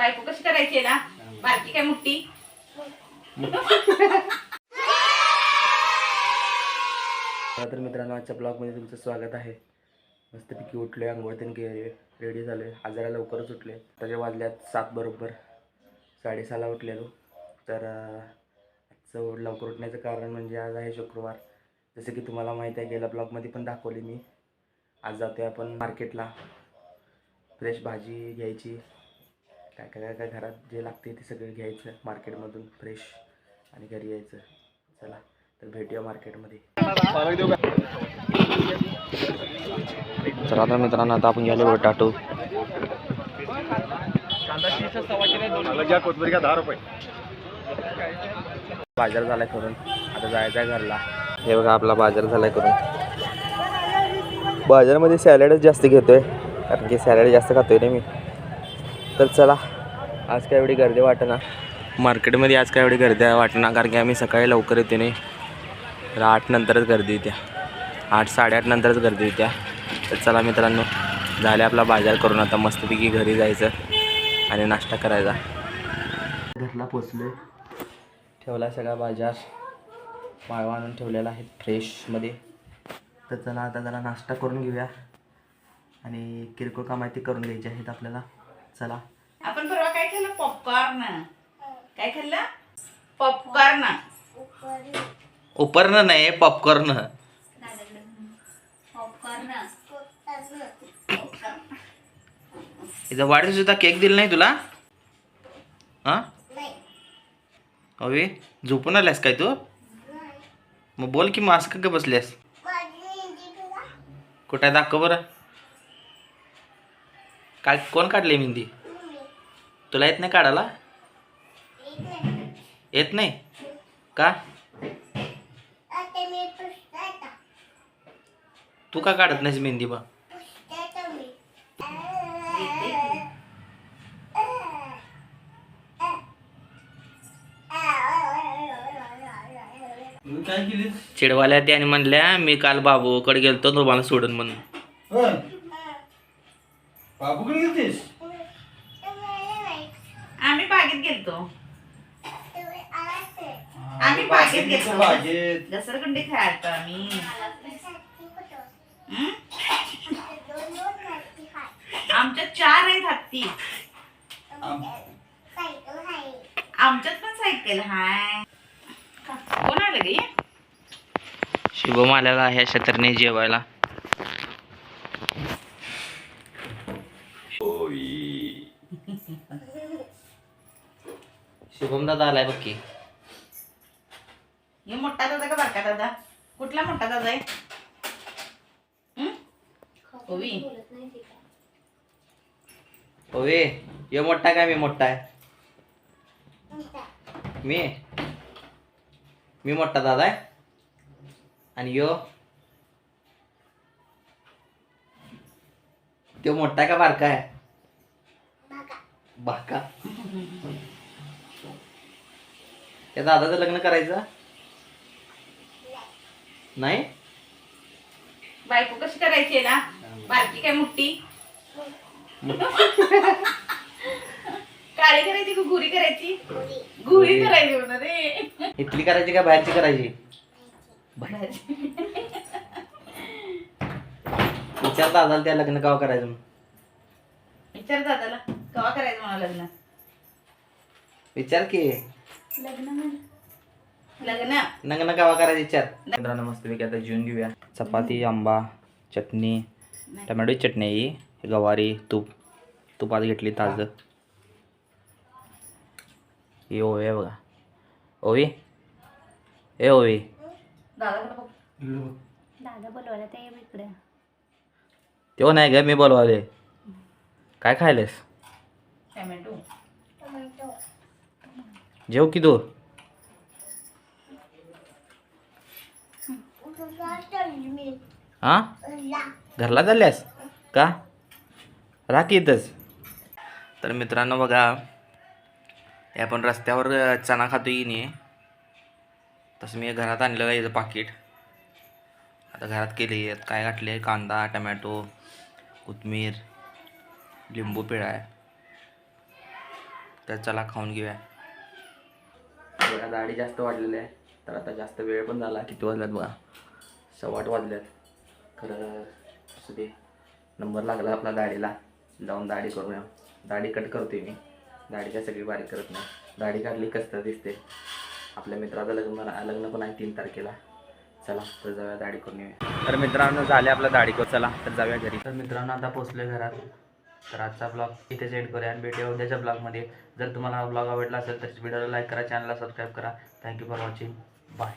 बायको कशी करायची ना बारकी काय मोठी. तर मित्रांनो आजच्या ब्लॉगमध्ये तुमचं स्वागत आहे. मस्तपैकी उठले, आंघोळ त्यांनी रेडी झाले. आज जरा लवकरच उठले. त्याच्या वाजल्यात 7 बरोबर. 6:30ला उठलेलो. तर आजचं लवकर उठण्याचं कारण म्हणजे आज आहे शुक्रवार. जसं की तुम्हाला माहीत आहे, गेल्या ब्लॉगमध्ये पण दाखवले मी. आज जातोय आपण मार्केटला. फ्रेश भाजी घ्यायची, काय काय काय घरात जे लागते ते सगळं घ्यायचं मार्केटमधून फ्रेश आणि घरी यायचं. चला तर भेटूया मार्केटमध्ये. तर आता मित्रांनो आता आपण गेलो टाटू. बाजार झालाय करून, आता जायचं आहे घरला. हे बघा आपला बाजार झालाय करून. बाजारामध्ये सॅलडच जास्त घेतोय कारण की सॅलड जास्त खातोय ना मी. तर चला, आज काय एवढी गर्दी वाटेना मार्केटमध्ये. आज काय एवढी गर्दी वाटेना कारण की आम्ही सकाळी लवकर येते नाही. तर 8 नंतरच गर्दी येत्या. 8 साडेआठ नंतरच गर्दी येत्या. तर चला मित्रांनो, झाले आपला बाजार करून. आता मस्तपैकी घरी जायचं आणि नाश्ता करायचा. घरला पोचलोय. ठेवला सगळा बाजार माळवा आणून ठेवलेला आहे फ्रेशमध्ये. तर चला आता जरा नाश्ता करून घेऊया आणि किरकोळ काम आहे ते करून घ्यायचे आहेत आपल्याला. चला. आपण परवा काय खाल्लं? पॉपकॉर्न. काय खाल्लं? पॉपकॉर्न. उपरनं नाही, पॉपकॉर्न. इथं वाढीव सुद्धा केक दिला नाही तुला? हां अवे, झोपून आल्यास काय तू? मग बोल की, मास्क का बसल्यास? कुठे दाखव बरं. काय कोण काढले मेहंदी? तुला येत नाही काढायला? येत नाही का? तू का काढत नाहीस मेहंदी? मग चिडवाल्या त्याने म्हणल्या मी काल बाबूकडे गेलतो तुम्हाला सोडून म्हणून. बाबूकडे गेलतीस? आम्ही बागेत गेलतो. आम्ही बागेत गेलतो. घसरगुंडी खेळायचो आम्ही. आमच्यात 4 आहेत हत्ती. आमच्यात पण सायकल हाय. कोण आलं गे? शुभम आलेला आहे छत्रने जेवायला. शुभम दादा आलाय बघ की. हे मोठा दादा का बारका दादा? कुठला मोठा दादा आहे? ओवी. ओवे, यो मोठा काय मी मोठा आहे? मी मोठा दादा आहे आणि यो तो मोठा का बारका आहे? बाका. त्या दादाचं लग्न करायचं नाही? बायको कशी करायची ना बारकी काय मोठी. काळी करायची का गुरी करायची? गुरी करायची म्हणा रे. इथली करायची का बाहेरची करायची? विचार दादाला त्या लग्न केव्हा करायचं. विचार दादाला केव्हा करायचं म्हणा लग्न. विचार की लग्न लग्न केव्हा करायचं विचार. मित्रांनो मस्तपैकी आता जेवून घेऊया. चपाती, आंबा, चटणी, टमॅटोची चटणी ही, गवारी, तूप आज घेतली ताजं. ही ओवी आहे बघा. ओवी, ए ओवी. दादा बोलवायला ते इकडे. तो नाही ग, मी बोलवाले. काय खायलेस? टमॅटो. जेव की तू. हा घरला चालल्यास का? राख इथंच. तर मित्रांनो बघा, हे आपण रस्त्यावर चणा खातो की नाही, तसं मी घरात आणलेलं याचं पाकिट. आता घरात केली आहेत. काय घातले? कांदा, टमॅटो, कोथिंबीर, लिंबू पिळा आहे. तर चला खाऊन घेऊया. बघा दाढी जास्त वाढलेली आहे, तर आता जास्त वेळ पण झाला. किती वाजल्यात बघा, 8:15 वाजल्यात. खरं असू दे, नंबर लागला आपला दाढीला. जाऊन दाढी करूया. दाढी कट करतोय मी, दाढी काय सगळी बारीक करत नाही. दाढी काढली कसं दिसते. आपल्या मित्राचं लग्न पण आहे 3 तारखेला. चला तर जाऊया दाढी करून येऊया. तर मित्रांनो झाले आपलं दाढी करून, चला तर जाऊया घरी. तर मित्रांनो आता पोचलोय घरात. तर आजचा ब्लॉग इथेच एंड करूया आणि भेटूया उद्याच्या ब्लॉगमध्ये. जर तुम्हाला हा ब्लॉग आवडला असेल तर व्हिडिओला लाईक करा, चॅनलला सबस्क्राईब करा. Thank you for watching. बाय.